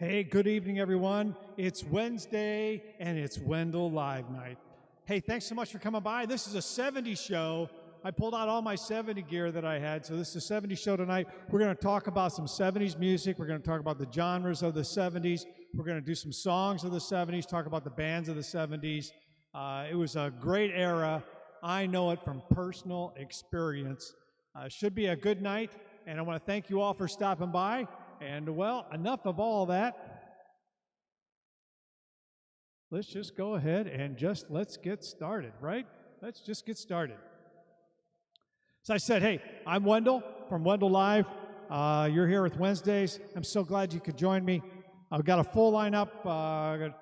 Hey, good evening, everyone. It's Wednesday, and it's Wendell Live Night. Hey, thanks so much for coming by. This is a 70s show. I pulled out all my 70 gear that I had, so this is a 70s show tonight. We're going to talk about some 70s music. We're going to talk about the genres of the 70s. We're going to do some songs of the 70s, talk about the bands of the 70s. It was a great era. I know it from personal experience. Should be a good night, and I want to thank you all for stopping by. And, well, enough of all that. Let's just go ahead and let's get started, right? Let's just get started. So I said, hey, I'm Wendell from Wendell Live. You're here with Wednesdays. I'm so glad you could join me. I've got a full lineup.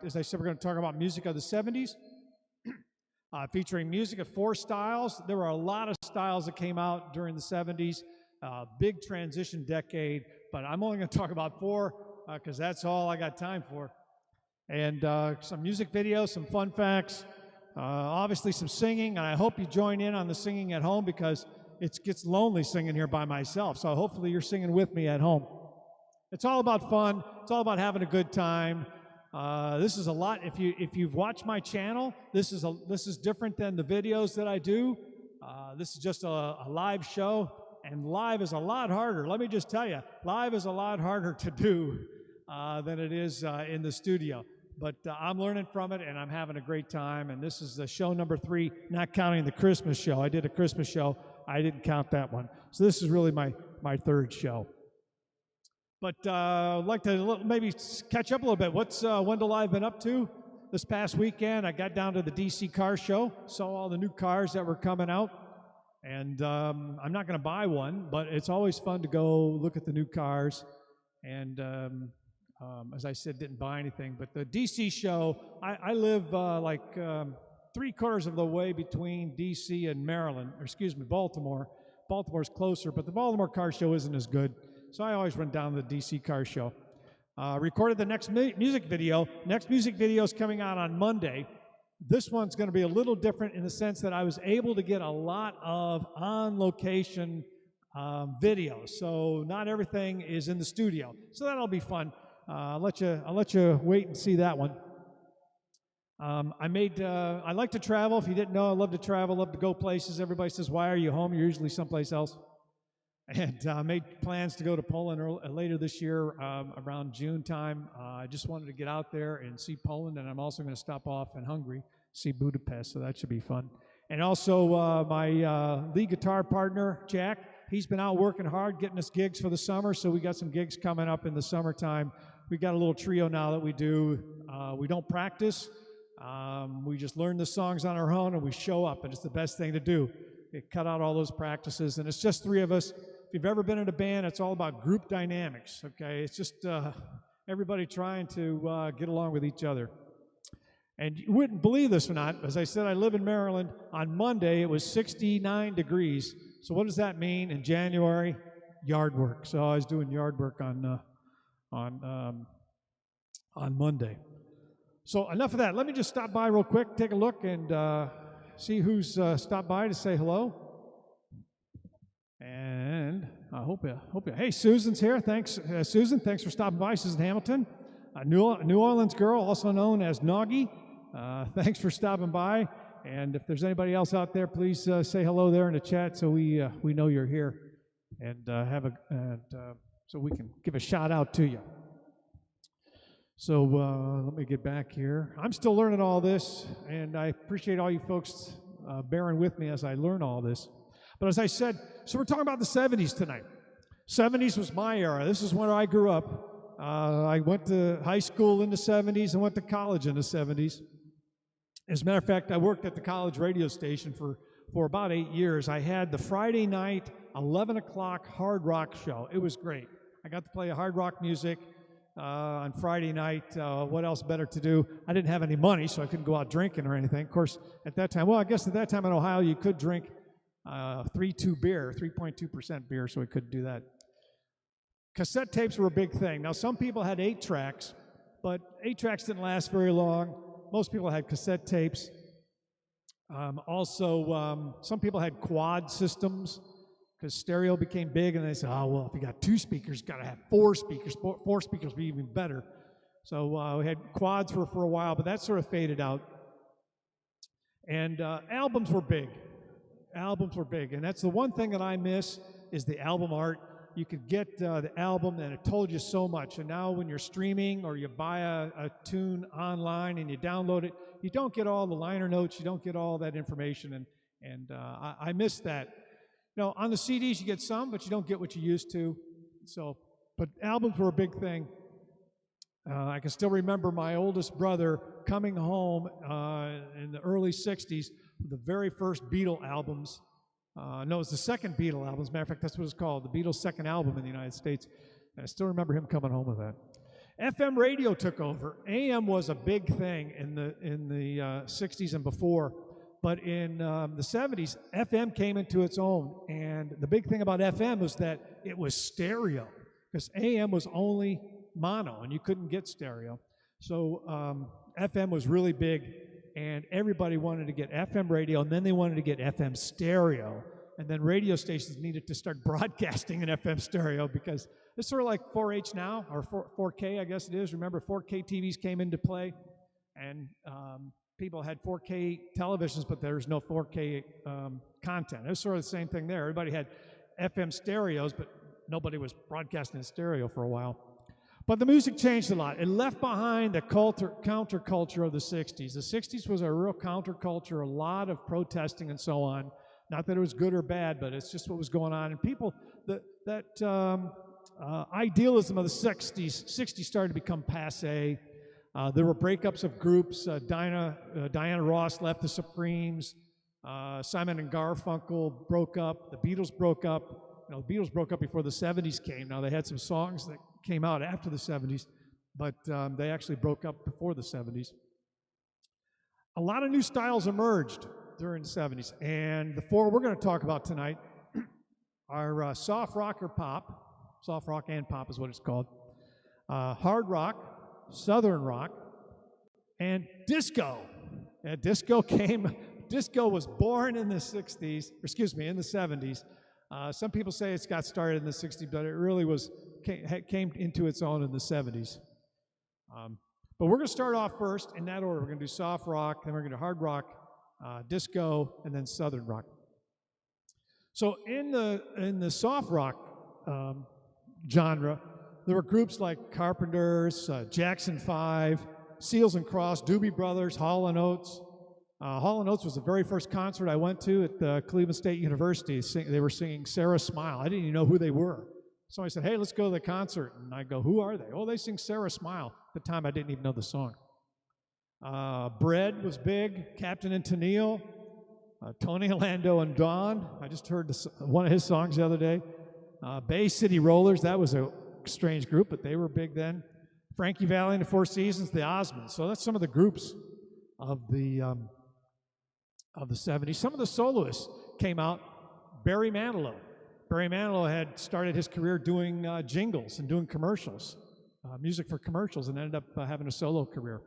As I said, we're going to talk about music of the 70s, featuring music of 4 styles. There were a lot of styles that came out during the 70s. Big transition decade, but I'm only going to talk about 4 because that's all I got time for. And some music videos, some fun facts, obviously some singing, and I hope you join in on the singing at home because it gets lonely singing here by myself, so hopefully you're singing with me at home. It's all about fun. It's all about having a good time. This is a lot. If you've watched my channel, this is different than the videos that I do. This is just a live show. And live is a lot harder. Let me just tell you, live is a lot harder to do than it is in the studio. But I'm learning from it, and I'm having a great time. And this is the show number 3, not counting the Christmas show. I did a Christmas show. I didn't count that one. So this is really my 3rd show. But I'd like to maybe catch up a little bit. What's Wendell Live been up to this past weekend? I got down to the DC car show, saw all the new cars that were coming out. And I'm not going to buy one, but it's always fun to go look at the new cars. And as I said, didn't buy anything. But the DC show, I live like 3/4 of the way between DC and Maryland, or excuse me, Baltimore. Baltimore's closer, but the Baltimore car show isn't as good. So I always run down to the DC car show. Recorded the next music video. Next music video is coming out on Monday. This one's going to be a little different in the sense that I was able to get a lot of on-location videos. So not everything is in the studio. So that'll be fun. I'll let you wait and see that one. I like to travel. If you didn't know, I love to travel, love to go places. Everybody says, why are you home? You're usually someplace else. And made plans to go to Poland later this year around June time. I just wanted to get out there and see Poland, and I'm also going to stop off in Hungary, see Budapest, so that should be fun. And also my lead guitar partner, Jack, he's been out working hard, getting us gigs for the summer, so we got some gigs coming up in the summertime. We got a little trio now that we do. We don't practice. We just learn the songs on our own, and we show up, and it's the best thing to do. It cut out all those practices, and it's just 3 of us. If you've ever been in a band, it's all about group dynamics, okay? It's just everybody trying to get along with each other. And you wouldn't believe this or not, as I said, I live in Maryland. On Monday, it was 69 degrees. So what does that mean in January? Yard work. So I was doing yard work on Monday. So enough of that. Let me just stop by real quick, take a look, and see who's stopped by to say hello. And I hope you. Hey, Susan's here. Thanks, Susan. Thanks for stopping by. Susan Hamilton, a New Orleans girl, also known as Noggy. Thanks for stopping by. And if there's anybody else out there, please say hello there in the chat so we know you're here, and so we can give a shout out to you. So let me get back here. I'm still learning all this, and I appreciate all you folks bearing with me as I learn all this. But as I said, so we're talking about the 70s tonight. 70s was my era. This is when I grew up. I went to high school in the 70s and went to college in the 70s. As a matter of fact, I worked at the college radio station for about 8 years. I had the Friday night, 11 o'clock hard rock show. It was great. I got to play hard rock music on Friday night. What else better to do? I didn't have any money, so I couldn't go out drinking or anything. Of course, at that time, well, I guess at that time in Ohio, you could drink 3.2 beer, 3.2% beer, so we couldn't do that. Cassette tapes were a big thing. Now, some people had 8 tracks, but 8 tracks didn't last very long. Most people had cassette tapes. Also, some people had quad systems because stereo became big, and they said, oh, well, if you got 2 speakers, you got to have 4 speakers. 4 speakers would be even better. So we had quads for a while, but that sort of faded out. And albums were big. Albums were big, and that's the one thing that I miss is the album art. You could get the album, and it told you so much. And now when you're streaming or you buy a tune online and you download it, you don't get all the liner notes. You don't get all that information, and I miss that. You know, on the CDs you get some, but you don't get what you used to. So, but albums were a big thing. I can still remember my oldest brother coming home in the early 60s with the very first Beatle albums. No, it was the second Beatle album. As a matter of fact, that's what it's called, the Beatles' second album in the United States. And I still remember him coming home with that. FM radio took over. AM was a big thing in the 60s and before. But in the 70s, FM came into its own. And the big thing about FM was that it was stereo, because AM was only mono, and you couldn't get stereo. So FM was really big, and everybody wanted to get FM radio, and then they wanted to get FM stereo. And then radio stations needed to start broadcasting in FM stereo, because it's sort of like 4H now, or 4K, I guess it is. Remember, 4K TVs came into play, and people had 4K televisions, but there was no 4K content. It was sort of the same thing there. Everybody had FM stereos, but nobody was broadcasting in stereo for a while. But the music changed a lot. It left behind the counterculture of the 60s. The 60s was a real counterculture, a lot of protesting and so on. Not that it was good or bad, but it's just what was going on. And people, idealism of the 60s started to become passé. There were breakups of groups. Diana Ross left the Supremes. Simon and Garfunkel broke up. The Beatles broke up. You know, the Beatles broke up before the 70s came. Now, they had some songs that came out after the 70s, but they actually broke up before the 70s. A lot of new styles emerged during the 70s, and the four we're going to talk about tonight are soft rock or pop. Soft rock and pop is what it's called. Hard rock, southern rock, and disco. And disco was born in the 60s, in the 70s. Some people say it's got started in the 60s, but it really came into its own in the 70s. But we're going to start off first in that order. We're going to do soft rock, then we're going to do hard rock, disco, and then southern rock. So in the soft rock genre, there were groups like Carpenters, Jackson 5, Seals and Cross, Doobie Brothers, Hall & Oates. Hall & Oates was the very first concert I went to at Cleveland State University. They were singing Sarah Smile. I didn't even know who they were. Somebody said, hey, let's go to the concert. And I go, who are they? Oh, they sing Sarah Smile. At the time, I didn't even know the song. Bread was big, Captain and Tennille, Tony Orlando and Dawn. I just heard one of his songs the other day. Bay City Rollers, that was a strange group, but they were big then. Frankie Valli and the Four Seasons, the Osmonds. So that's some of the groups of the 70s. Some of the soloists came out. Barry Manilow. Barry Manilow had started his career doing jingles and doing commercials, music for commercials, and ended up having a solo career.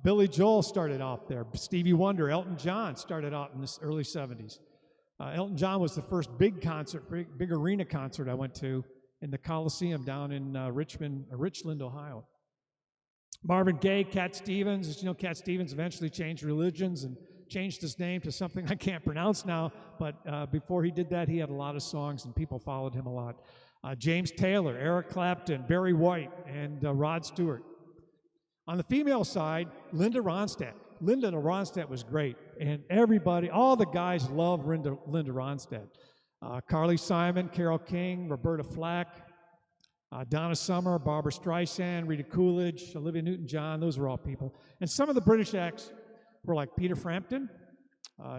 Billy Joel started off there. Stevie Wonder, Elton John started out in the early 70s. Elton John was the first big concert, big arena concert I went to in the Coliseum down in Richland, Ohio. Marvin Gaye, Cat Stevens. As you know, Cat Stevens eventually changed religions and changed his name to something I can't pronounce now, but before he did that, he had a lot of songs and people followed him a lot. James Taylor, Eric Clapton, Barry White, and Rod Stewart. On the female side, Linda Ronstadt. Linda Ronstadt was great, and everybody, all the guys loved Linda Ronstadt. Carly Simon, Carole King, Roberta Flack, Donna Summer, Barbra Streisand, Rita Coolidge, Olivia Newton-John, those were all people. And some of the British acts were like Peter Frampton.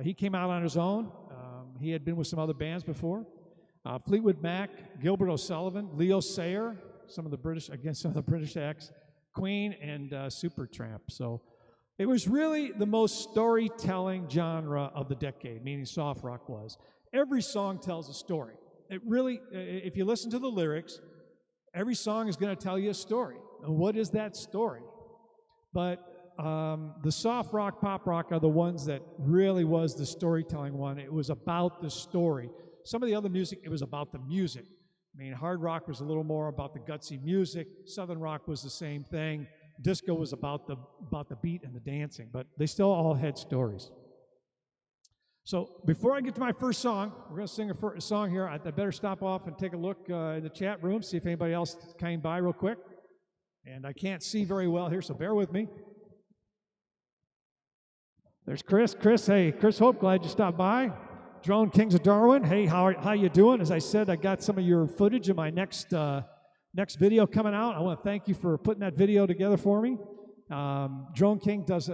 He came out on his own. He had been with some other bands before. Fleetwood Mac, Gilbert O'Sullivan, Leo Sayer, some of the British acts, Queen, and Supertramp. So it was really the most storytelling genre of the decade, meaning soft rock was. Every song tells a story. It really, if you listen to the lyrics, every song is going to tell you a story. And what is that story? But the soft rock, pop rock are the ones that really was the storytelling one. It was about the story. Some of the other music, it was about the music. I mean, hard rock was a little more about the gutsy music. Southern rock was the same thing. disco was about the beat and the dancing, but they still all had stories. So before I get to my first song, we're going to sing a song here. I better stop off and take a look in the chat room, see if anybody else came by real quick. And I can't see very well here, so bear with me. There's Chris. Hey, Chris Hope, glad you stopped by. Drone Kings of Darwin, hey, how you doing? As I said, I got some of your footage in my next video coming out. I want to thank you for putting that video together for me. Drone Kings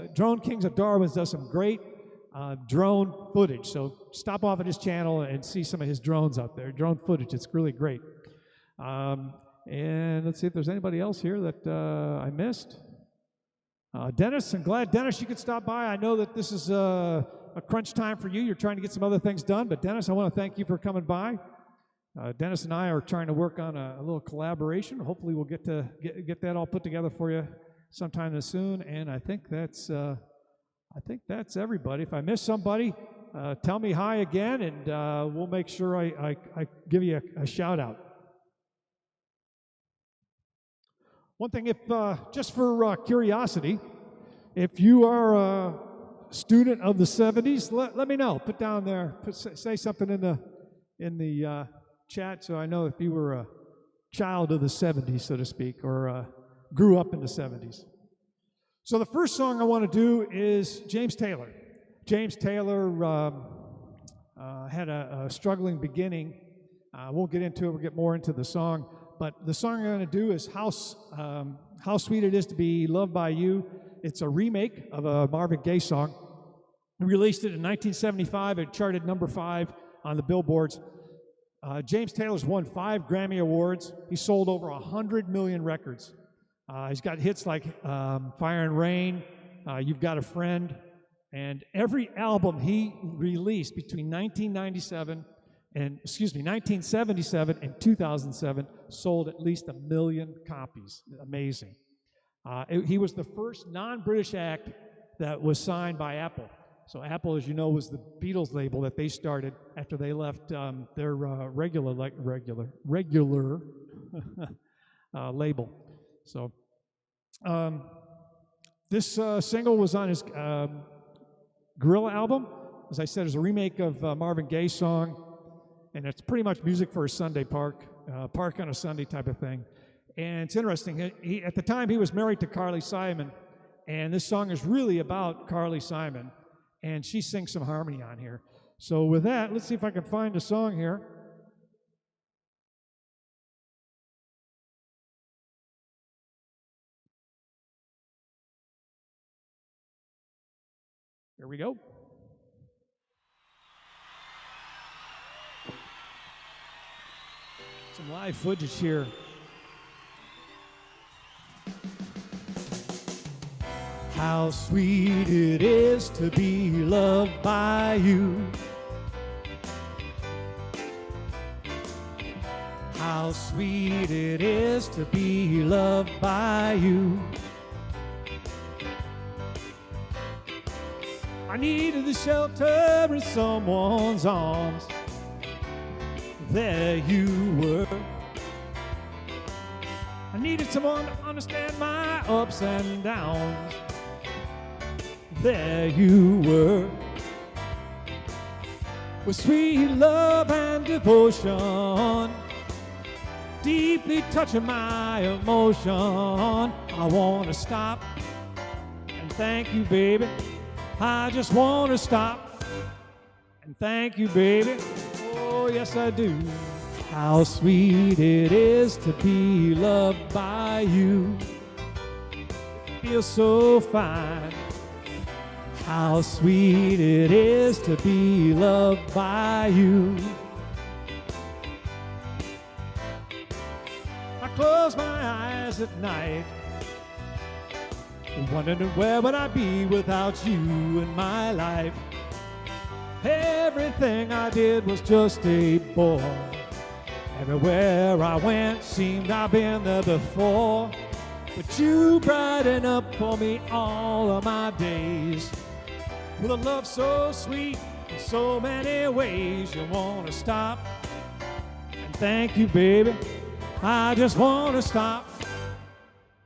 of Darwin does some great drone footage, so stop off at his channel and see some of his drones out there. Drone footage, it's really great. And let's see if there's anybody else here that I missed. Dennis, I'm glad, Dennis, you could stop by. I know that this is a crunch time for you. You're trying to get some other things done, but Dennis, I want to thank you for coming by. Dennis and I are trying to work on a little collaboration. Hopefully we'll get that all put together for you sometime soon, and I think that's everybody. If I miss somebody, tell me hi again, and we'll make sure I give you a shout out. One thing, if just for curiosity, if you are a student of the 70s, let me know. Put down there, say something in the chat, so I know if you were a child of the 70s, so to speak, or grew up in the 70s. So the first song I want to do is James Taylor. James Taylor had a struggling beginning. We'll get into it. We'll get more into the song. But the song I'm going to do is How Sweet It Is to Be Loved by You. It's a remake of a Marvin Gaye song. We released it in 1975. It charted number 5 on the billboards. James Taylor's won 5 Grammy Awards. He sold over 100 million records. He's got hits like Fire and Rain, You've Got a Friend, and every album he released between 1977 and 1977 and 2007 sold at least 1 million copies. Amazing. He was the first non-British act that was signed by Apple. So Apple, as you know, was the Beatles label that they started after they left their regular label. So this single was on his Gorilla album. As I said, it's a remake of Marvin Gaye's song, and it's pretty much music for a Sunday park on a Sunday type of thing. And it's interesting, at the time he was married to Carly Simon, and this song is really about Carly Simon, and she sings some harmony on here. So with that, let's see if I can find a song here. Here we go. Some live footage here. How sweet it is to be loved by you. How sweet it is to be loved by you. I needed the shelter in someone's arms. There you were. I needed someone to understand my ups and downs. There you were. With sweet love and devotion, deeply touching my emotion. I want to stop and thank you, baby. I just want to stop and thank you, baby. Oh, yes, I do. How sweet it is to be loved by you. It feels so fine. How sweet it is to be loved by you. I close my eyes at night, wondering where would I be without you in my life. Everything I did was just a bore. Everywhere I went seemed I've been there before. But you brighten up for me all of my days. With a love so sweet in so many ways. You want to stop and thank you, baby. I just want to stop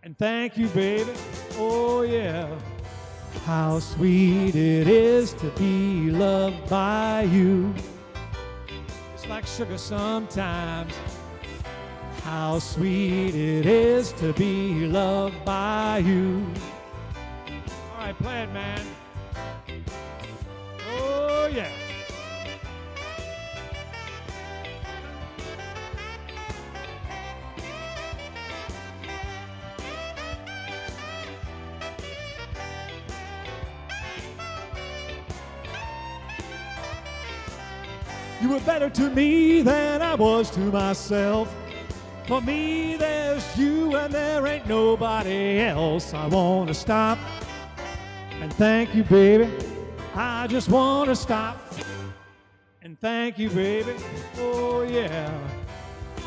And thank you, baby. Oh, yeah. How sweet it is to be loved by you. It's like sugar sometimes. How sweet it is to be loved by you. All right, play it, man. Oh, yeah. You were better to me than I was to myself. For me, there's you and there ain't nobody else. I want to stop and thank you, baby. I just want to stop and thank you, baby. Oh, yeah.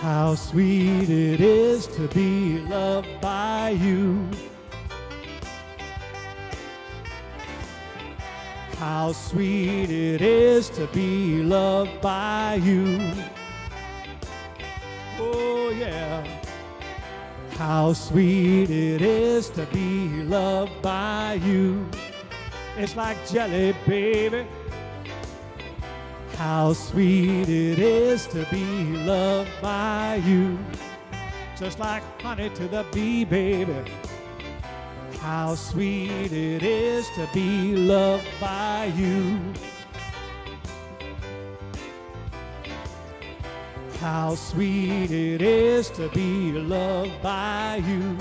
How sweet it is to be loved by you. How sweet it is to be loved by you. Oh, yeah. How sweet it is to be loved by you. It's like jelly, baby. How sweet it is to be loved by you. Just like honey to the bee, baby. How sweet it is to be loved by you. How sweet it is to be loved by you.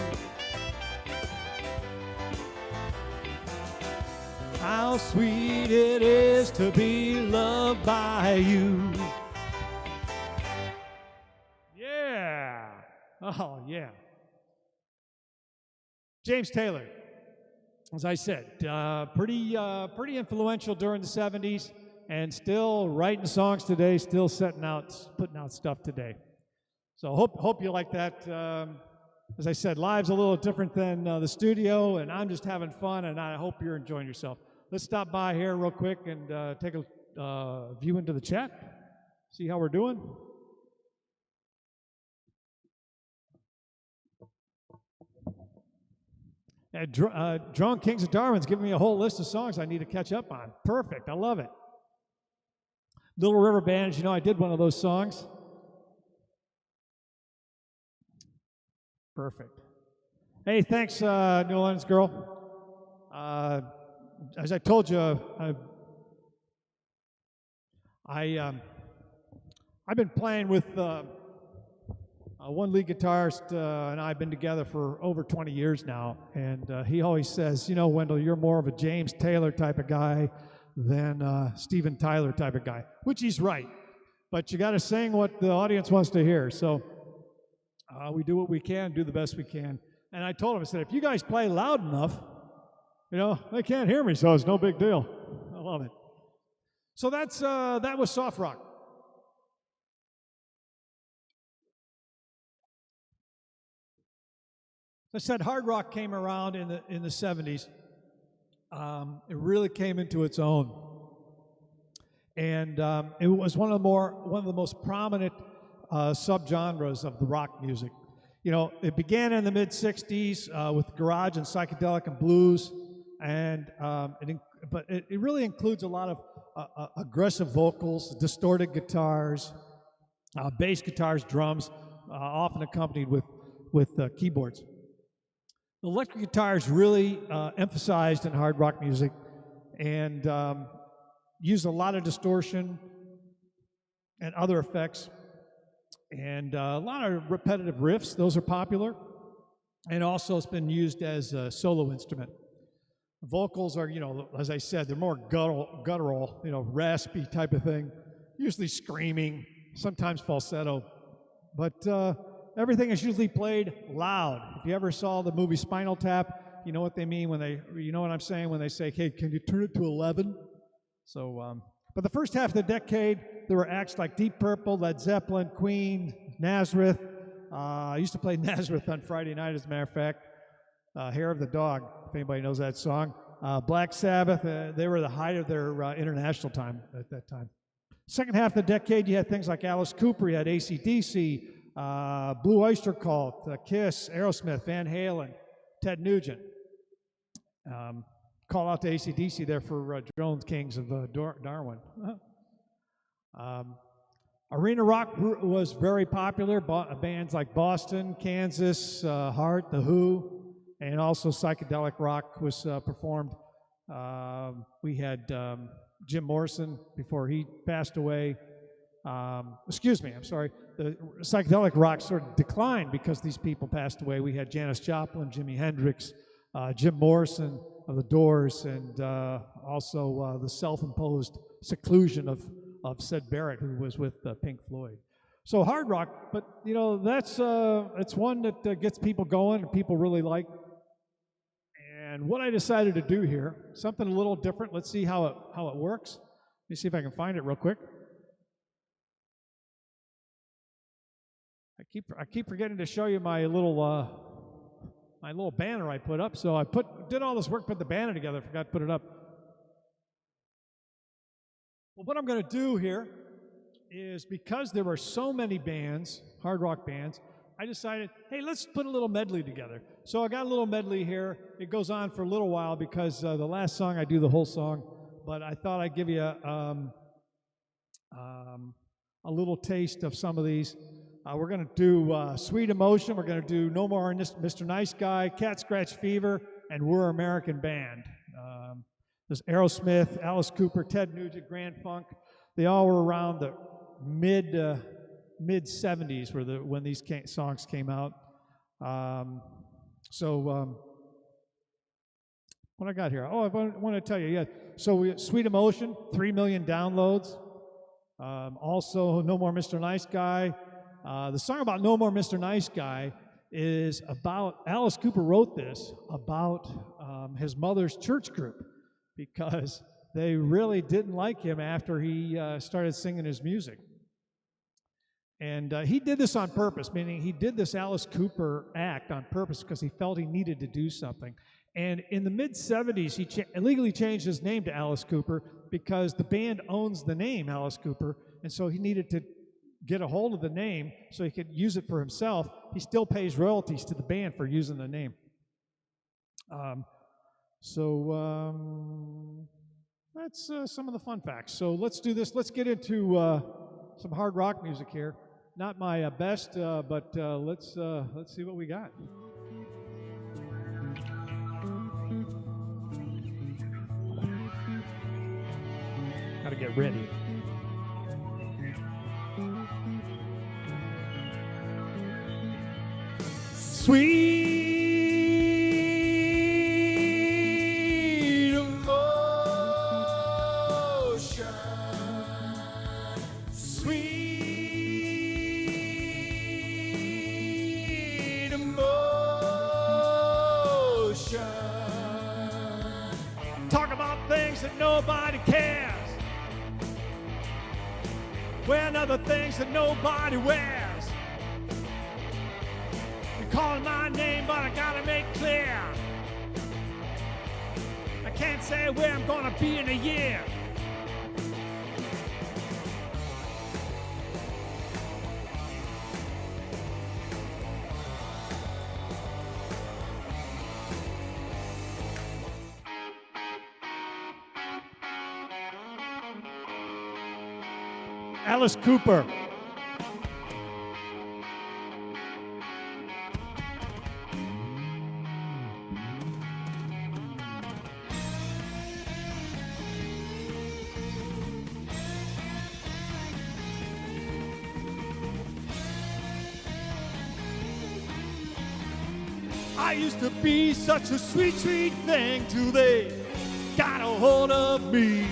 How sweet it is to be loved by you. Yeah. Oh, yeah. James Taylor, as I said, pretty influential during the 70s, and still writing songs today, still putting out stuff today. So hope you like that. As I said, live's a little different than the studio, and I'm just having fun, and I hope you're enjoying yourself. Let's stop by here real quick and take a view into the chat, see how we're doing. Drunk Kings of Darwin's giving me a whole list of songs I need to catch up on. Perfect, I love it. Little River Band, as you know, I did one of those songs. Perfect. Hey, thanks, New Orleans girl. As I told you, I've been playing with one lead guitarist and I've been together for over 20 years now, and he always says, you know, Wendell, you're more of a James Taylor type of guy than Steven Tyler type of guy, which he's right. But you got to sing what the audience wants to hear. So we do what we can, do the best we can. And I told him, I said, if you guys play loud enough, you know, they can't hear me, so it's no big deal. I love it. So that was soft rock. I said hard rock came around in the 70s. It really came into its own, and it was one of the most prominent subgenres of the rock music. You know, it began in the mid '60s with garage and psychedelic and blues, and but it really includes a lot of aggressive vocals, distorted guitars, bass guitars, drums, often accompanied with keyboards. The electric guitar is really emphasized in hard rock music, and used a lot of distortion and other effects, and a lot of repetitive riffs. Those are popular, and also it's been used as a solo instrument. The vocals are, you know, as I said, they're more guttural, you know, raspy type of thing, usually screaming, sometimes falsetto, but everything is usually played loud. If you ever saw the movie Spinal Tap, you know what they mean you know what I'm saying when they say, hey, can you turn it to 11? So, but the first half of the decade, there were acts like Deep Purple, Led Zeppelin, Queen, Nazareth. I used to play Nazareth on Friday night, as a matter of fact. Hair of the Dog, if anybody knows that song. Black Sabbath, they were the height of their international time at that time. Second half of the decade, you had things like Alice Cooper, you had AC/DC, Blue Oyster Cult, Kiss, Aerosmith, Van Halen, Ted Nugent. Call out to AC/DC there for Drone Kings of Darwin. Arena rock was very popular. Bands like Boston, Kansas, Heart, The Who, and also psychedelic rock was performed. We had Jim Morrison before he passed away. The psychedelic rock sort of declined because these people passed away. We had Janis Joplin, Jimi Hendrix, Jim Morrison of the Doors, and also the self-imposed seclusion of Syd Barrett, who was with Pink Floyd. So hard rock, but you know, that's it's one that gets people going and people really like. And what I decided to do here, something a little different. Let's see how it works. Let me see if I can find it real quick. I keep forgetting to show you my little banner I put up. So I did all this work, put the banner together, forgot to put it up. Well, what I'm going to do here is, because there were so many bands, hard rock bands, I decided, hey, let's put a little medley together. So I got a little medley here. It goes on for a little while because the last song I do the whole song, but I thought I'd give you a little taste of some of these. We're going to do Sweet Emotion. We're going to do No More Mr. Nice Guy, Cat Scratch Fever, and We're American Band. There's Aerosmith, Alice Cooper, Ted Nugent, Grand Funk. They all were around the mid 70's when these songs came out. What I got here? Oh, I want to tell you, yeah. So Sweet Emotion, 3 million downloads. Also, No More Mr. Nice Guy. The song about No More Mr. Nice Guy is about, Alice Cooper wrote this about his mother's church group, because they really didn't like him after he started singing his music. And he did this on purpose, meaning he did this Alice Cooper act on purpose because he felt he needed to do something. And in the mid-70's, he illegally changed his name to Alice Cooper because the band owns the name Alice Cooper, and so he needed to get a hold of the name so he could use it for himself. He still pays royalties to the band for using the name. That's some of the fun facts. So let's do this. Let's get into some hard rock music here. Not my best, but let's see what we got. Got to get ready. Sweet emotion, sweet emotion. Talk about things that nobody cares. Wearing other things that nobody wears. Calling my name, but I gotta make clear I can't say where I'm gonna be in a year. Alice Cooper. I used to be such a sweet, sweet thing till they got a hold of me.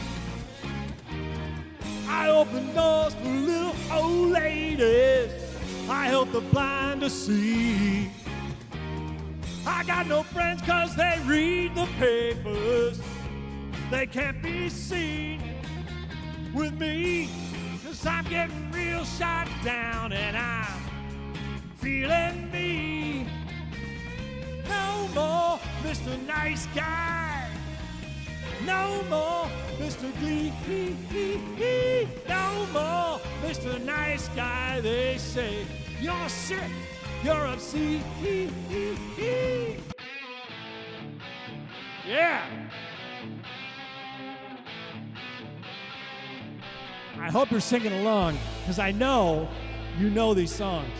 I opened doors for little old ladies. I helped the blind to see. I got no friends 'cause they read the papers. They can't be seen with me, 'cause I'm getting real shot down and I'm feeling me. No more Mr. Nice Guy. No more Mr. Glee. No more Mr. Nice Guy. They say you're sick, you're obscene. Yeah. I hope you're singing along, because I know you know these songs.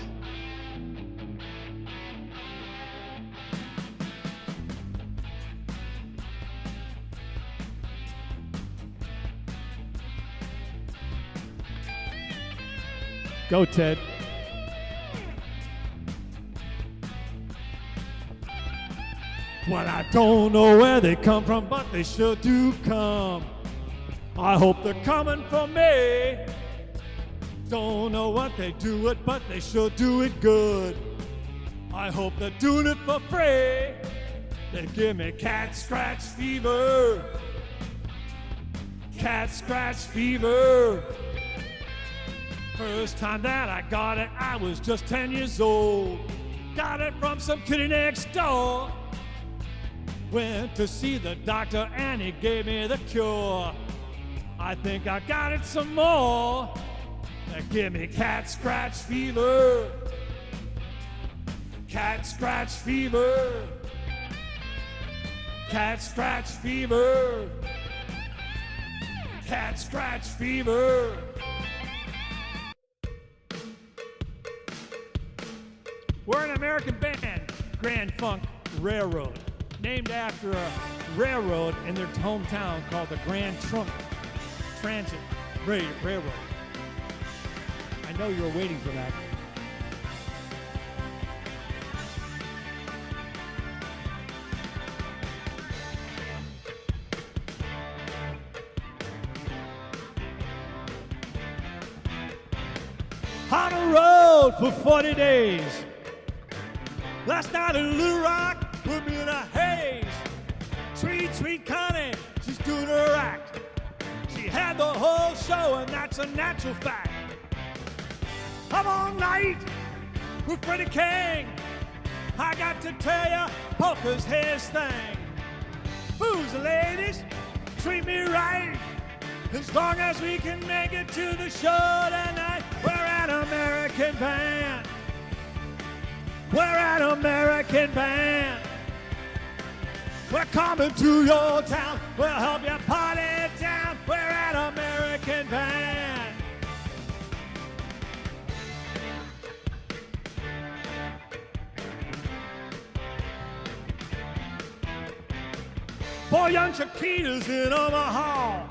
Go, Ted. Well, I don't know where they come from, but they sure do come. I hope they're coming for me. Don't know what they do it, but they sure do it good. I hope they're doing it for free. They give me cat scratch fever. Cat scratch fever. First time that I got it, I was just 10 years old. Got it from some kitty next door. Went to see the doctor and he gave me the cure. I think I got it some more. Now give me cat scratch fever. Cat scratch fever. Cat scratch fever. Cat scratch fever. We're an American band, Grand Funk Railroad, named after a railroad in their hometown called the Grand Trunk Transit Railroad. I know you were waiting for that. On the road for 40 days. Last night in Little Rock put me in a haze. Sweet, sweet Connie, she's doing her act. She had the whole show, and that's a natural fact. I'm all night with Freddie King. I got to tell ya, polka's his thing. Booze and ladies, treat me right. As long as we can make it to the show tonight. We're an American band. We're an American band. We're coming to your town. We'll help you party down. We're an American band. Four young Chiquitas in Omaha,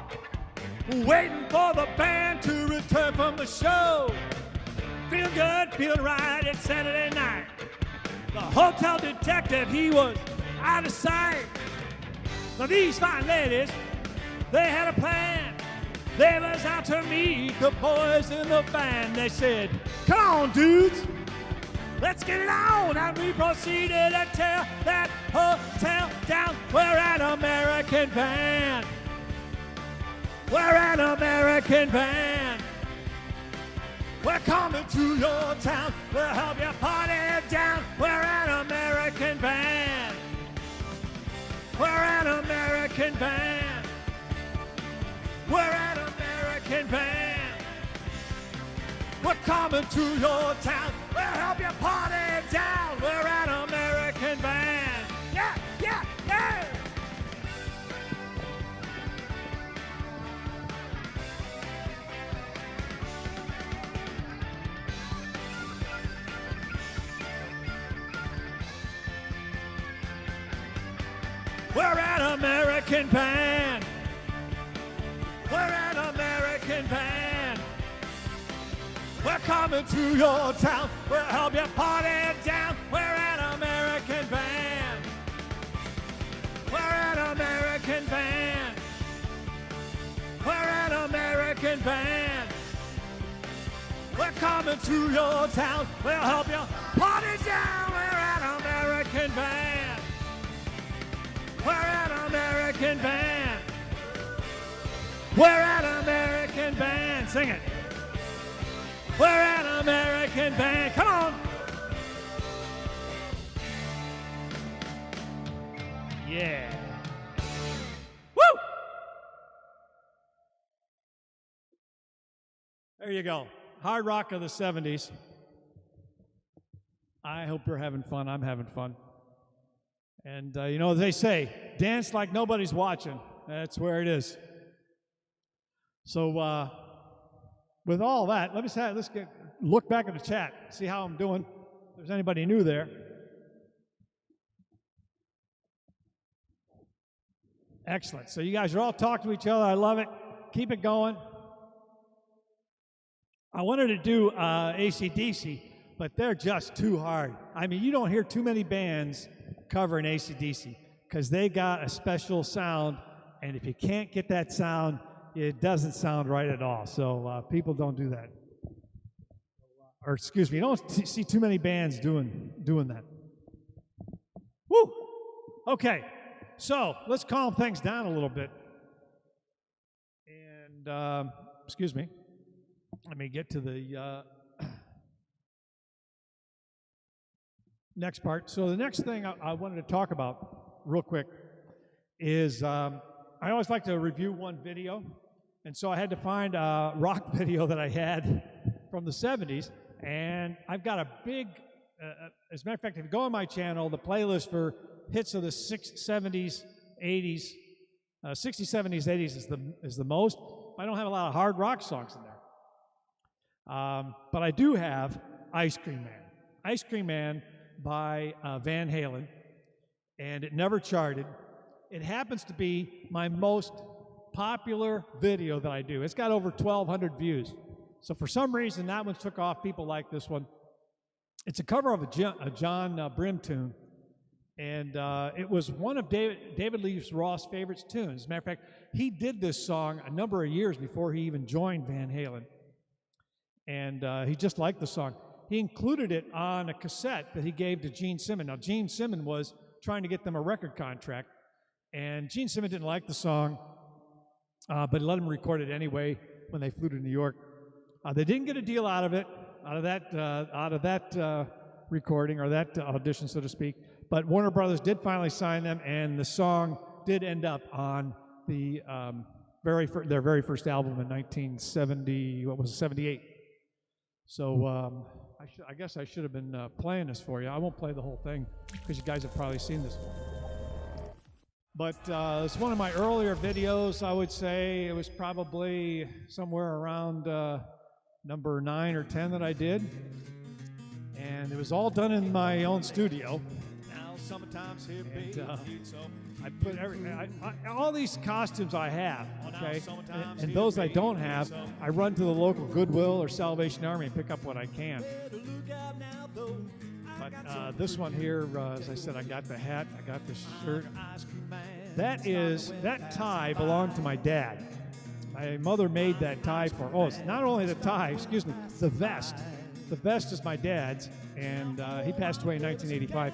waiting for the band to return from the show. Feeling good, feeling right, it's Saturday night. The hotel detective, he was out of sight. Now these fine ladies, they had a plan. They was out to meet the boys in the band. They said, come on, dudes, let's get it on. And we proceeded to tear that hotel down. We're an American band. We're an American band. We're coming to your town. We'll help you party down. We're an American band. We're an American band. We're an American band. We're coming to your town. We'll help you party down. We're an American band. Yeah, yeah, yeah. We're an American band. We're an American band. We're coming to your town. We'll help you party down. We're an American band. We're an American band. We're an American band. We're coming to your town. We'll help you party down. We're an American band. We're an American band. We're an American band. Sing it. We're an American band. Come on. Yeah. Woo! There you go. Hard rock of the 70s. I hope you're having fun. I'm having fun. And, you know, as they say, dance like nobody's watching. That's where it is. So with all that, let's look back at the chat, see how I'm doing. If there's anybody new there. Excellent. So you guys are all talking to each other. I love it. Keep it going. I wanted to do AC/DC, but they're just too hard. I mean, you don't hear too many bands covering AC/DC because they got a special sound, and if you can't get that sound, it doesn't sound right at all. So people don't do that. Or excuse me, you don't see too many bands doing that. Woo! Okay. So let's calm things down a little bit. And, excuse me, let me get to the next part. So the next thing I wanted to talk about real quick is I always like to review one video. And so I had to find a rock video that I had from the 70s. And I've got a big, as a matter of fact, if you go on my channel, the playlist for hits of the 70s, 80s, 60s, 70s, 80s is the most. I don't have a lot of hard rock songs in there. But I do have Ice Cream Man. Ice Cream Man by Van Halen, and it never charted. It happens to be my most popular video that I do. It's got over 1,200 views. So for some reason, that one took off. People like this one. It's a cover of a John Brim tune. And it was one of David Lee Roth's favorite tunes. As a matter of fact, he did this song a number of years before he even joined Van Halen. And he just liked the song. He included it on a cassette that he gave to Gene Simmons. Now, Gene Simmons was trying to get them a record contract, and Gene Simmons didn't like the song, but he let him record it anyway when they flew to New York. They didn't get a deal out of that recording, or that audition, so to speak. But Warner Brothers did finally sign them, and the song did end up on the their very first album in 1970. What was it, 78? So I guess I should have been playing this for you. I won't play the whole thing because you guys have probably seen this one. But it's one of my earlier videos. I would say it was probably somewhere around number 9 or 10 that I did, and it was all done in my own studio. And I put all these costumes I have, okay, and those I don't have, I run to the local Goodwill or Salvation Army and pick up what I can. But this one here, as I said, I got the hat, I got the shirt. That tie belonged to my dad. My mother made that tie for, it's not only the tie, excuse me, the vest. The vest is my dad's, and he passed away in 1985,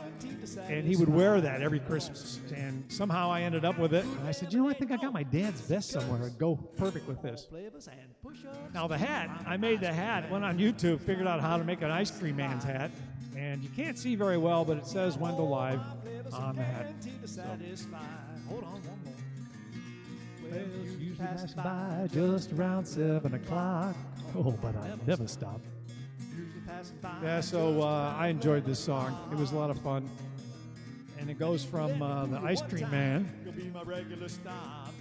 and he would wear that every Christmas, and somehow I ended up with it, and I said, I think I got my dad's vest somewhere. It'd go perfect with this. Now the hat, I made the hat, went on YouTube, figured out how to make an Ice Cream Man's hat, and you can't see very well, but it says Wendell Live on the hat. So. Hold on, one more. Well, usually pass by just around 7 o'clock. Oh, but I never stop. Yeah, so I enjoyed this song. It was a lot of fun. And it goes from the Ice Cream Man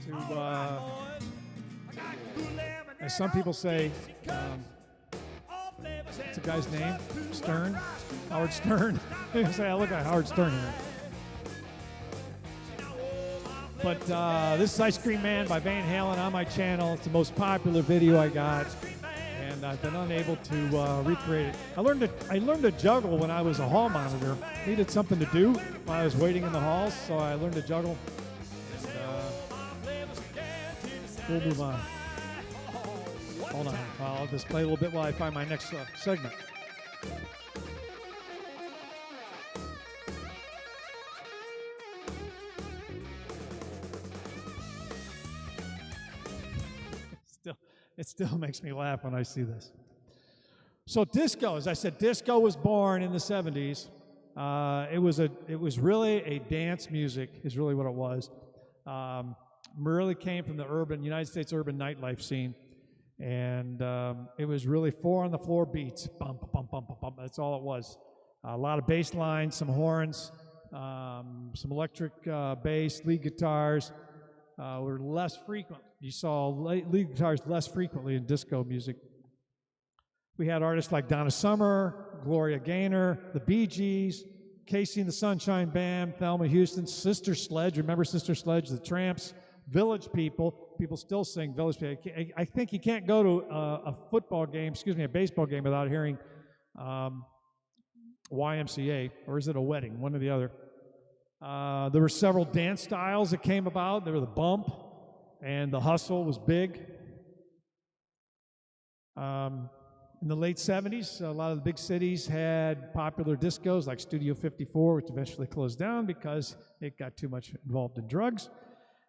to, as some people say, what's the guy's name? Stern? Howard Stern. People say I look like Howard Stern here. But this is Ice Cream Man by Van Halen on my channel. It's the most popular video I got, and I've been unable to recreate it. I learned to juggle when I was a hall monitor. Needed something to do while I was waiting in the halls, so I learned to juggle. And, we'll move on. Hold on. I'll just play a little bit while I find my next segment. It still makes me laugh when I see this. So disco, as I said, disco was born in the 70s. It was really a dance music, is really what it was. Really came from the United States urban nightlife scene. And it was really 4 on the floor beats. Bump, bump, bump, bump, bump. That's all it was. A lot of bass lines, some horns, Some electric bass, lead guitars were less frequent. You saw lead guitars less frequently in disco music. We had artists like Donna Summer, Gloria Gaynor, the Bee Gees, Casey and the Sunshine Band, Thelma Houston, Sister Sledge. Remember Sister Sledge? The Tramps, Village People. People still sing Village People. I think you can't go to a football game, a baseball game without hearing YMCA, or is it a wedding? One or the other. There were several dance styles that came about. There were the bump, and the hustle was big. In the late 70s, a lot of the big cities had popular discos like Studio 54, which eventually closed down because it got too much involved in drugs.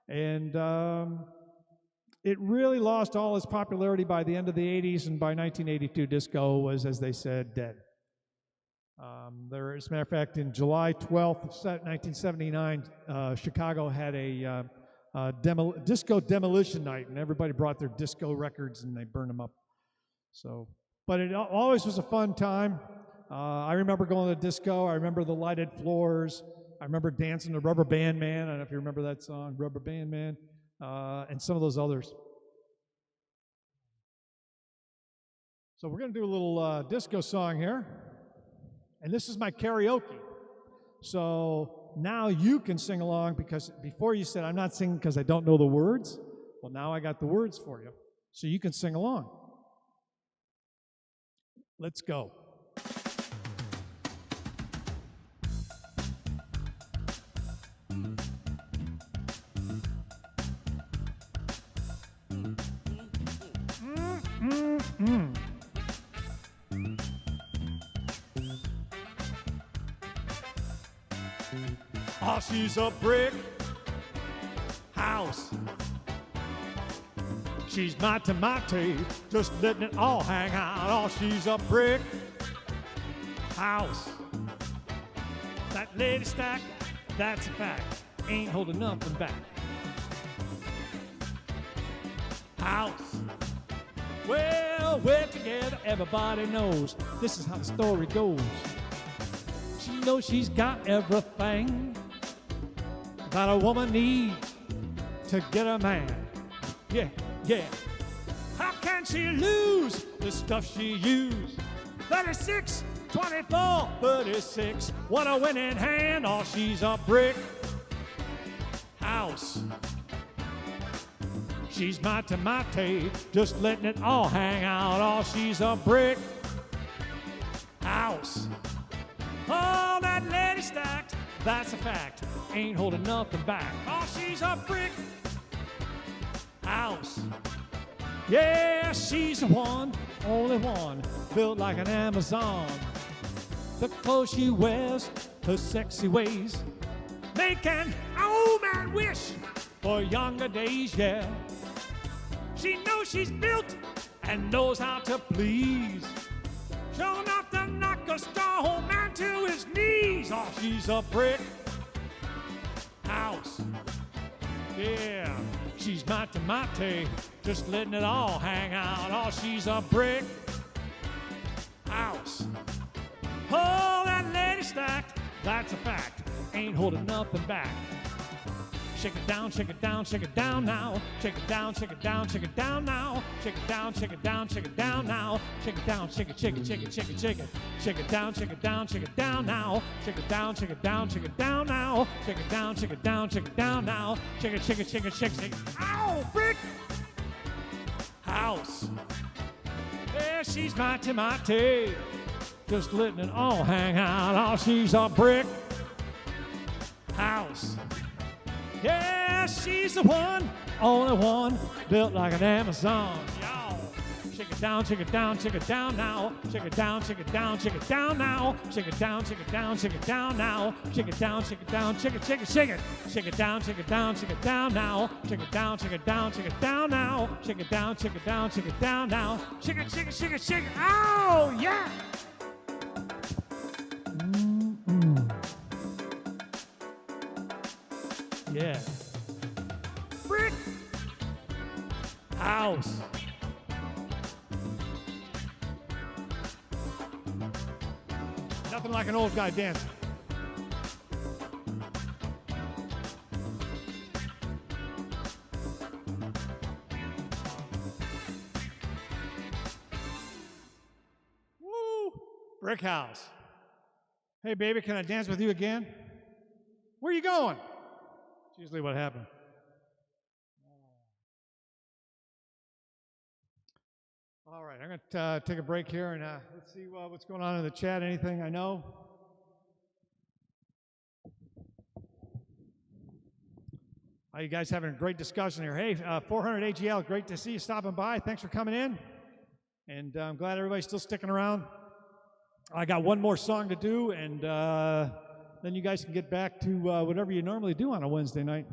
And it really lost all its popularity by the end of the 80s, and by 1982, disco was, as they said, dead. As a matter of fact, in July 12th, 1979, Chicago had a disco demolition night, and everybody brought their disco records and they burned them up. But it always was a fun time. I remember going to the disco. I remember the lighted floors. I remember dancing to Rubber Band Man. I don't know if you remember that song, Rubber Band Man, and some of those others. So we're going to do a little disco song here. And this is my karaoke. So now you can sing along, because before you said, I'm not singing because I don't know the words. Well, now I got the words for you. So you can sing along. Let's go. Oh, she's a brick house. She's my tomato, just letting it all hang out. Oh, she's a brick house. That lady stack, that's a fact. Ain't holding nothing back. House. Well, we're together, everybody knows. This is how the story goes. She knows she's got everything that a woman needs to get a man. Yeah, yeah. How can she lose the stuff she used? 36, 24, 36. What a winning hand. Oh, she's a brick house. She's my tomato, just letting it all hang out. Oh, she's a brick house. Oh, that lady stacked, that's a fact. Ain't holding nothing back. Oh, she's a brick house. Yeah, she's the one, only one, built like an Amazon. The clothes she wears, her sexy ways, make an old man wish for younger days, yeah. She knows she's built and knows how to please. Sure enough to knock a strong man to his knees. Oh, she's a brick house. Yeah, she's my tomato, just letting it all hang out. Oh, she's a brick house. Oh, that lady stacked, that's a fact. Ain't holding nothing back. Shake it down, shake it down, shake it down now. Shake it down, shake it down, shake it down now. Shake it down, shake it down, shake it down now. Shake it down, shake it, shake it, shake it, shake it, shake it. Shake it down, shake it down, shake it down now. Shake it down, shake it down, shake it down now. Shake it down, shake it down, shake it down now. Shake it, shake it, shake it, shake it, shake it. Ow, brick house. Yeah, she's my tomato, just letting it all hang out. Oh, she's a brick house. Yeah, she's the one, only one, built like an Amazon. Y'all, shake it down, shake it down, shake it down now. Shake it down, shake it down, shake it down now. Shake it down, shake it down, shake it down now. Shake it down, shake it down, shake it, shake it, shake it. Shake it down, shake it down, shake it down now. Shake it down, shake it down, shake it down now. Shake it down, shake it down, shake it down now. Shake it, shake it, shake it, shake it. Oh, yeah. Yeah. Brick house. Nothing like an old guy dancing. Brick House. Hey, baby, can I dance with you again? Where are you going? It's usually what happened. All right, I'm going to take a break here and let's see what's going on in the chat. Anything I know? You guys having a great discussion here. Hey, 400 AGL, great to see you stopping by. Thanks for coming in. And I'm glad everybody's still sticking around. I got one more song to do, and then you guys can get back to whatever you normally do on a Wednesday night.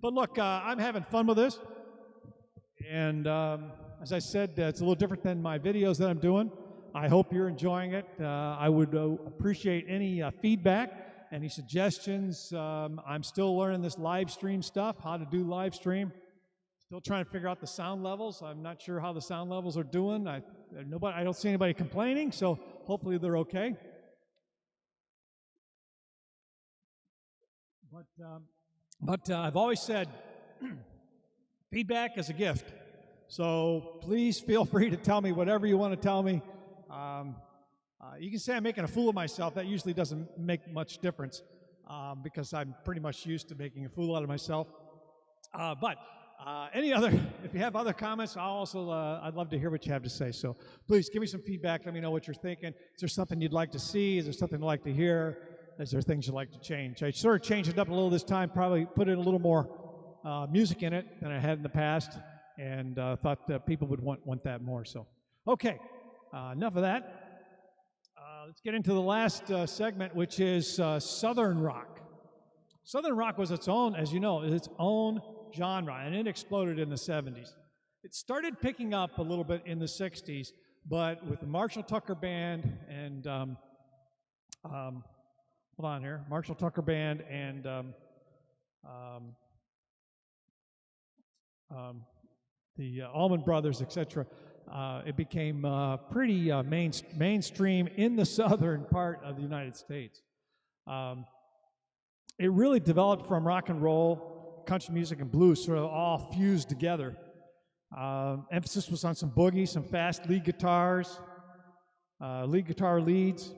But look, I'm having fun with this. And as I said, it's a little different than my videos that I'm doing. I hope you're enjoying it. I would appreciate any feedback. Any suggestions? I'm still learning this live stream stuff, how to do live stream. Still trying to figure out the sound levels. I'm not sure how the sound levels are doing. I don't see anybody complaining, so hopefully they're okay. But I've always said feedback is a gift. So please feel free to tell me whatever you want to tell me. You can say I'm making a fool of myself. That usually doesn't make much difference because I'm pretty much used to making a fool out of myself. But if you have other comments, I'd love to hear what you have to say. So please give me some feedback. Let me know what you're thinking. Is there something you'd like to see? Is there something you'd like to hear? Is there things you'd like to change? I sort of changed it up a little this time, probably put in a little more music in it than I had in the past, and thought that people would want that more. So, okay, enough of that. Let's get into the last segment, which is Southern rock. Southern rock was its own, as you know, its own genre, and it exploded in the 70s. It started picking up a little bit in the 60s, but with the Marshall Tucker Band and, hold on here, Marshall Tucker Band and the Allman Brothers, etc., it became pretty mainstream in the southern part of the United States. It really developed from rock and roll, country music, and blues, sort of all fused together. Emphasis was on some boogie, some fast lead guitars, lead guitar leads,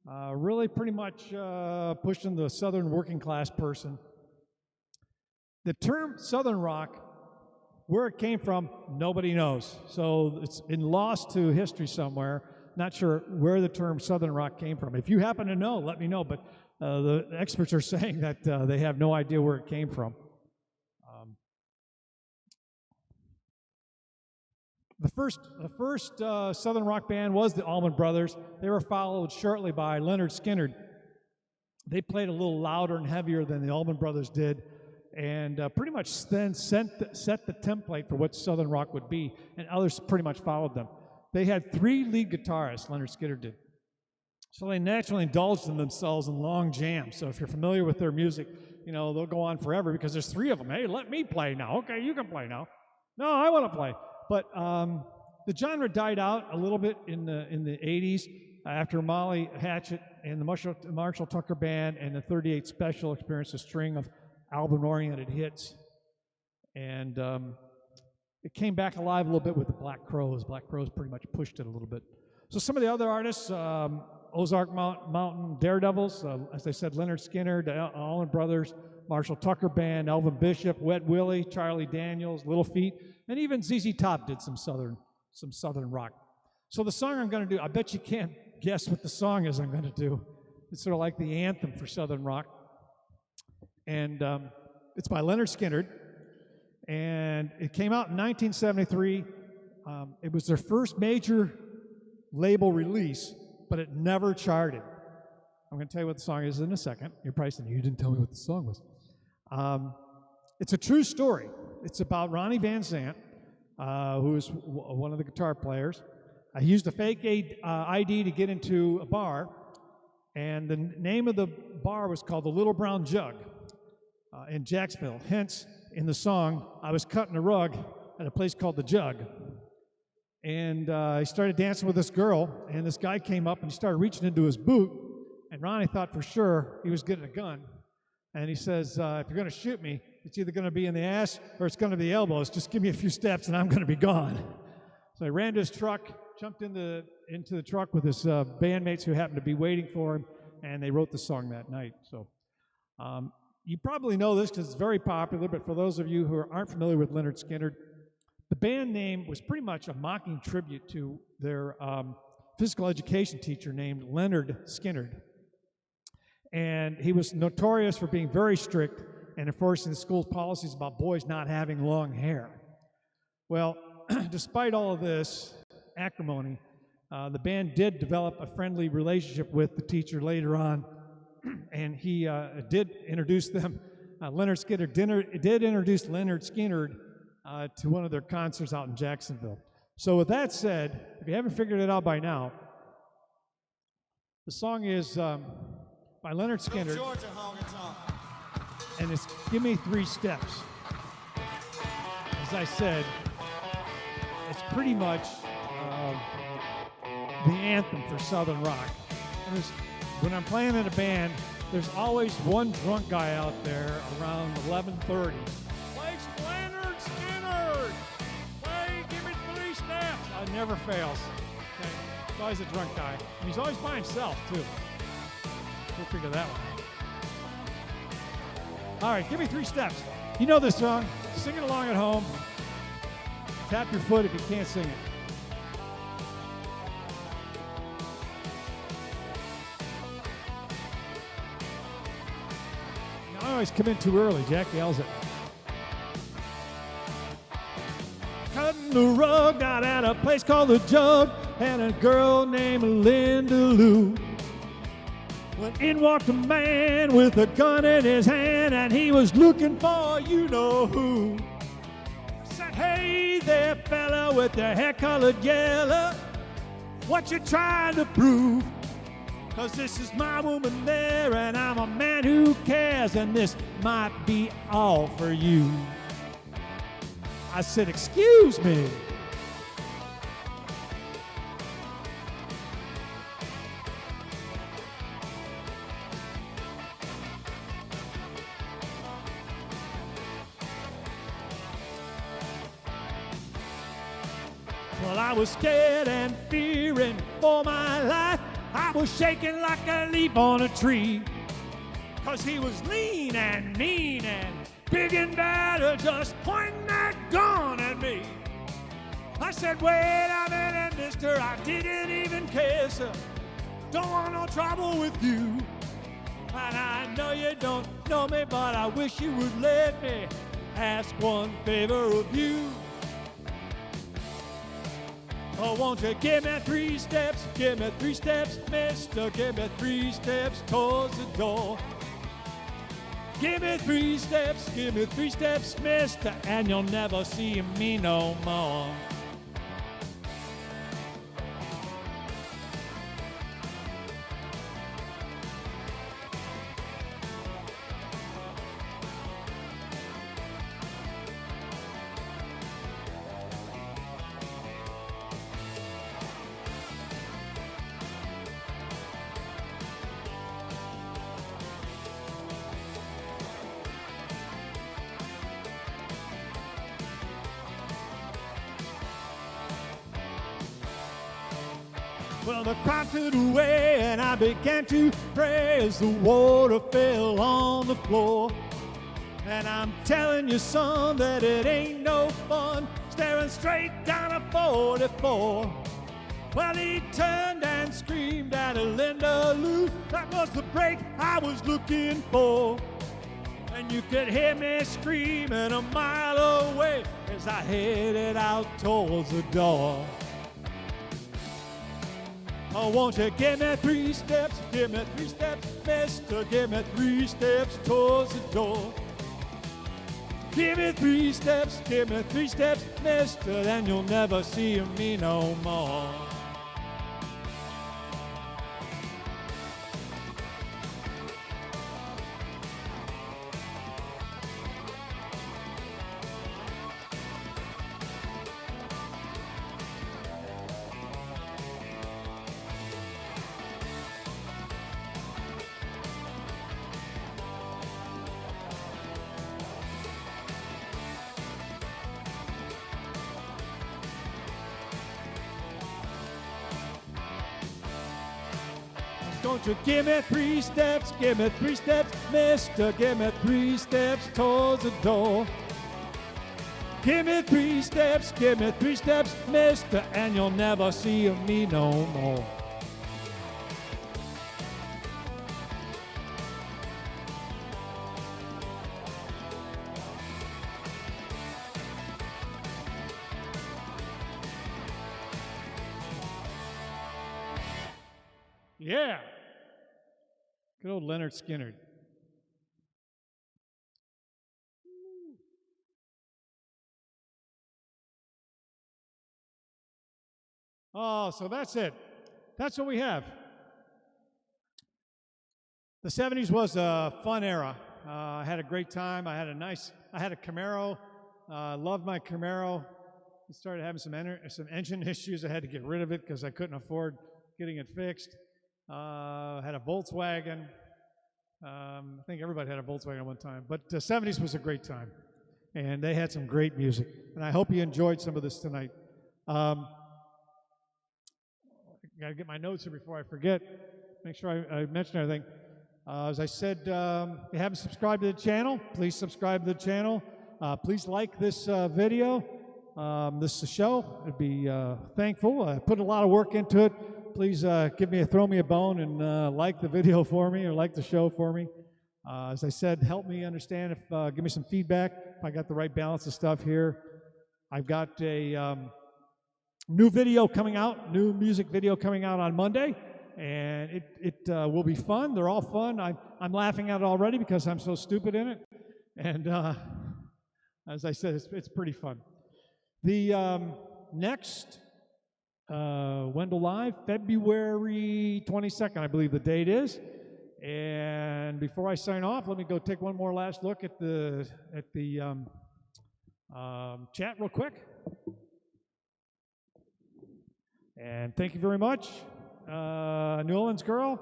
really pretty much pushing the southern working class person. The term Southern rock, where it came from, nobody knows. So it's been lost to history somewhere. Not sure where the term Southern rock came from. If you happen to know, let me know. But the experts are saying that they have no idea where it came from. The first Southern rock band was the Allman Brothers. They were followed shortly by Leonard Skinner. They played a little louder and heavier than the Allman Brothers did, and pretty much then set the template for what Southern rock would be, and others pretty much followed them. They had 3 lead guitarists, Leonard Skinner did. So they naturally indulged in themselves in long jams. So if you're familiar with their music, you know, they'll go on forever because there's 3 of them. Hey, let me play now. Okay, you can play now. No, I want to play. But the genre died out a little bit in the 80s after Molly Hatchet and the Marshall Tucker Band and the 38 Special experienced a string of album-oriented hits. And it came back alive a little bit with the Black Crowes. Black Crowes pretty much pushed it a little bit. So some of the other artists, Ozark Mountain Daredevils, as I said, Leonard Skinner, the Allman Brothers, Marshall Tucker Band, Elvin Bishop, Wet Willie, Charlie Daniels, Little Feat, and even ZZ Top did some southern rock. So the song I'm going to do, I bet you can't guess what the song is I'm going to do. It's sort of like the anthem for southern rock. And it's by Leonard Skinner, and it came out in 1973. It was their first major label release, but it never charted. I'm going to tell you what the song is in a second. You're probably saying, you didn't tell me what the song was. It's a true story. It's about Ronnie Van Zant, who is one of the guitar players. He used a fake ID to get into a bar, and the name of the bar was called the Little Brown Jug in Jacksonville. Hence, in the song, I was cutting a rug at a place called the Jug. And he started dancing with this girl, and this guy came up and he started reaching into his boot, and Ronnie thought for sure he was getting a gun. And he says, if you're going to shoot me, it's either going to be in the ass or it's going to be the elbows. Just give me a few steps and I'm going to be gone. So he ran to his truck, jumped into the truck with his bandmates who happened to be waiting for him, and they wrote the song that night. So you probably know this because it's very popular, but for those of you who aren't familiar with Lynyrd Skynyrd, the band name was pretty much a mocking tribute to their physical education teacher named Lynyrd Skynyrd. And he was notorious for being very strict and enforcing the school's policies about boys not having long hair. Well, despite all of this acrimony, the band did develop a friendly relationship with the teacher later on, and he did introduce them. Lynyrd Skynyrd did introduce Lynyrd Skynyrd to one of their concerts out in Jacksonville. So with that said, if you haven't figured it out by now, the song is by Lynyrd Skynyrd, and it's Gimme 3 Steps. As I said, it's pretty much the anthem for Southern rock. When I'm playing in a band, there's always one drunk guy out there around 11:30. Play some Lynyrd Skynyrd! Play Gimme 3 Steps! It never fails. Okay? It's always a drunk guy. And he's always by himself, too. We'll figure that one out. All right, Gimme 3 Steps. You know this song. Sing it along at home. Tap your foot if you can't sing it. I always come in too early. Jack yells at me. Cutting the rug out at a place called The Jug, and a girl named Linda Lou. When in walked a man with a gun in his hand, and he was looking for you-know-who. Said, hey there, fella with the hair colored yellow, what you trying to prove? 'Cause this is my woman there, and I'm a man who cares, and this might be all for you. I said, excuse me. Well, I was scared and fearing for my life. I was shaking like a leaf on a tree. 'Cause he was lean and mean and big and bad, just pointing that gun at me. I said, wait a minute, mister, I didn't even care, sir. Don't want no trouble with you. And I know you don't know me, but I wish you would let me ask one favor of you. Oh, won't you give me 3 steps, mister, give me 3 steps towards the door. Give me 3 steps, mister, and you'll never see me no more. Well, the crowd cleared away, and I began to pray as the water fell on the floor. And I'm telling you, son, that it ain't no fun staring straight down a 44. Well, he turned and screamed at Linda Lou. That was the break I was looking for. And you could hear me screaming a mile away as I headed out towards the door. Oh, won't you give me 3 steps, mister, give me 3 steps towards the door. Give me 3 steps, mister, then you'll never see me no more. Won't you give me 3 steps, mister, give me 3 steps towards the door. Give me 3 steps, mister, and you'll never see me no more. Yeah. Good old Leonard Skinner. Oh, so that's it. That's what we have. The 70s was a fun era. I had a great time. I had a Camaro. Loved my Camaro. I started having some engine issues. I had to get rid of it because I couldn't afford getting it fixed. Had a Volkswagen. I think everybody had a Volkswagen at one time. But the 70s was a great time. And they had some great music. And I hope you enjoyed some of this tonight. I got to get my notes here before I forget. Make sure I mention everything. As I said, if you haven't subscribed to the channel, please subscribe to the channel. Please like this video. This is the show. I'd be thankful. I put a lot of work into it. Please throw me a bone and like the video for me or like the show for me. As I said, help me understand give me some feedback if I got the right balance of stuff here. I've got a new music video coming out on Monday, and it will be fun. They're all fun. I'm laughing at it already because I'm so stupid in it. And as I said, it's pretty fun. The next Wendell Live, February 22nd, I believe the date is. And before I sign off, let me go take one more last look at the chat real quick. And thank you very much. New Orleans Girl,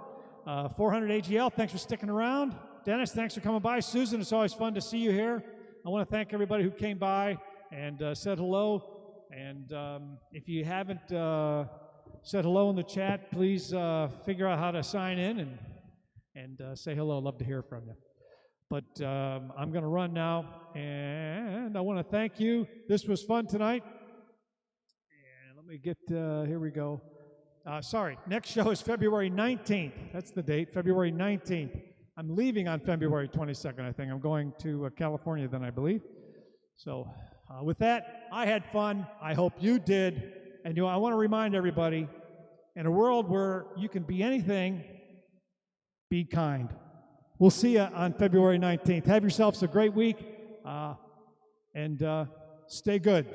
400 AGL, thanks for sticking around. Dennis, thanks for coming by. Susan, it's always fun to see you here. I want to thank everybody who came by and said hello. And if you haven't said hello in the chat, please figure out how to sign in and say hello. I'd love to hear from you. But I'm going to run now, and I want to thank you. This was fun tonight. And let me get, here we go. Sorry, next show is February 19th. That's the date, February 19th. I'm leaving on February 22nd, I think. I'm going to California then, I believe. So with that, I had fun. I hope you did. And I want to remind everybody, in a world where you can be anything, be kind. We'll see you on February 19th. Have yourselves a great week, and stay good.